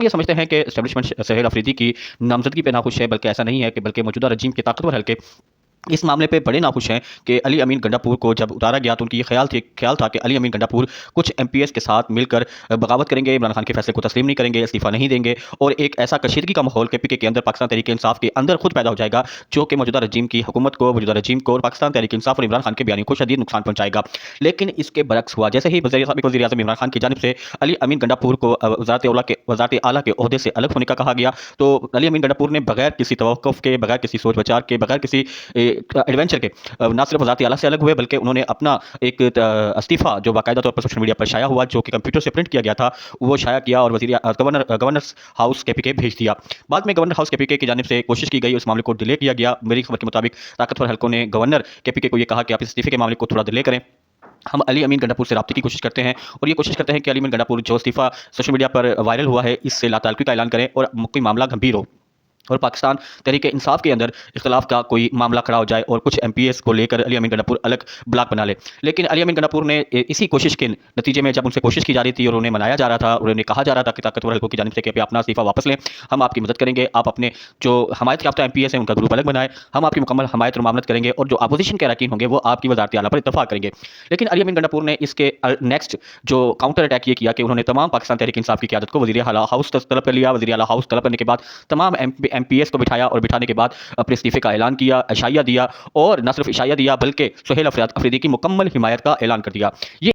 ये समझते हैं कि एस्टेब्लिशमेंट सुहेल अफरीदी की नामजदगी पे नाखुश है, बल्कि ऐसा नहीं है कि बल्कि मौजूदा रजीम के ताकतवर हल्के इस मामले पे बड़े नाखुश हैं कि अली अमीन गंडापुर को जब उतारा गया तो उनकी ये ख्याल था कि अली अमीन गंडापुर कुछ एमपीएस के साथ मिलकर बगावत करेंगे, इमरान खान के फैसले को तस्लीम नहीं करेंगे, इस्तीफा नहीं देंगे और एक ऐसा कशीदगी का माहौल केपीके के अंदर पाकिस्तान तहरीक इंसाफ के अंदर खुद पैदा हो जाएगा, जो कि मौजूदा रजीम की हुकूमत को, मौजूदा रजीम को और पाकिस्तान तहरीक इंसाफ और इमरान खान के बयानी को शदीद नुकसान पहुंचाएगा। लेकिन इसके बरक्स हुआ, जैसे ही वज़ीर आज़म इमरान खान की जानिब से अली अमीन गंडापुर को वज़ारत आला के ओहदे से अलग होने का कहा गया, तो अली अमीन गंडापुर ने बगैर किसी तवक्कुफ के, बगैर किसी सोच विचार के, बगैर किसी एडवेंचर के ना सिर्फ वज़ारत आला से अलग हुए, बल्कि उन्होंने अपना एक इस्तीफ़ा जो बाकायदा तौर पर सोशल मीडिया पर शाया हुआ, जो कि कंप्यूटर से प्रिंट किया गया था, वो शाया किया और गवर्नर हाउस केपीके भेज दिया। बाद में गवर्नर हाउस केपीके की जानिब से कोशिश की गई, उस मामले को डिले किया गया। मेरी खबर के मुताबिक ताकतवर हल्कों ने गवर्नर केपीके को ये कहा कि आप इस इस्तीफे के मामले को थोड़ा डिले करें, हम अली अमीन गंडापुर से राब्ते की कोशिश करते हैं और ये कोशिश करते हैं कि अली अमीन गंडापुर जो इस्तीफ़ा सोशल मीडिया पर वायरल हुआ है, इससे लाताल्लुकी का ऐलान करें और कोई मामला गंभीर हो और पाकिस्तान तहरीक इंसाफ के अंदर इख्तलाफ का कोई मामला खड़ा हो जाए और कुछ एमपीएस को लेकर अली अमीन गंडापुर अलग ब्लॉक बना ले। लेकिन अली अमीन गंडापुर ने इसी कोशिश के नतीजे में, जब उनसे कोशिश की जा रही थी और उन्हें मनाया जा रहा था और उन्हें कहा जा रहा था कि ताकतवर हल्कों की जानिब से कि अपना इस्तीफा वापस लें, हम आपकी मदद करेंगे, आप अपने जो हमायत याफ्ता एमपीएस हैं उनका ग्रुप अलग बनाए, हम आपकी मुकम्मल हमायत और मामलत करेंगे और जो अपोजिशन के अरकान होंगे वो आपकी वज़ारत आला पर इत्तफाक करेंगे। लेकिन अली अमीन गंडापुर ने इसके नेक्स्ट जो काउंटर अटैक ये किया कि उन्होंने तमाम पाकिस्तान तहरीक इंसाफ की क़यादत को वज़ीर आला हाउस तलब कर लिया। वज़ीर आला हाउस तलब करने के बाद तमाम एमपीएस को बिठाया और बिठाने के बाद अपने इस्तीफे का ऐलान किया, इशाया दिया और न सिर्फ इशाया दिया बल्कि सुहेल अफरीदी की मुकम्मल हिमायत का ऐलान कर दिया। ये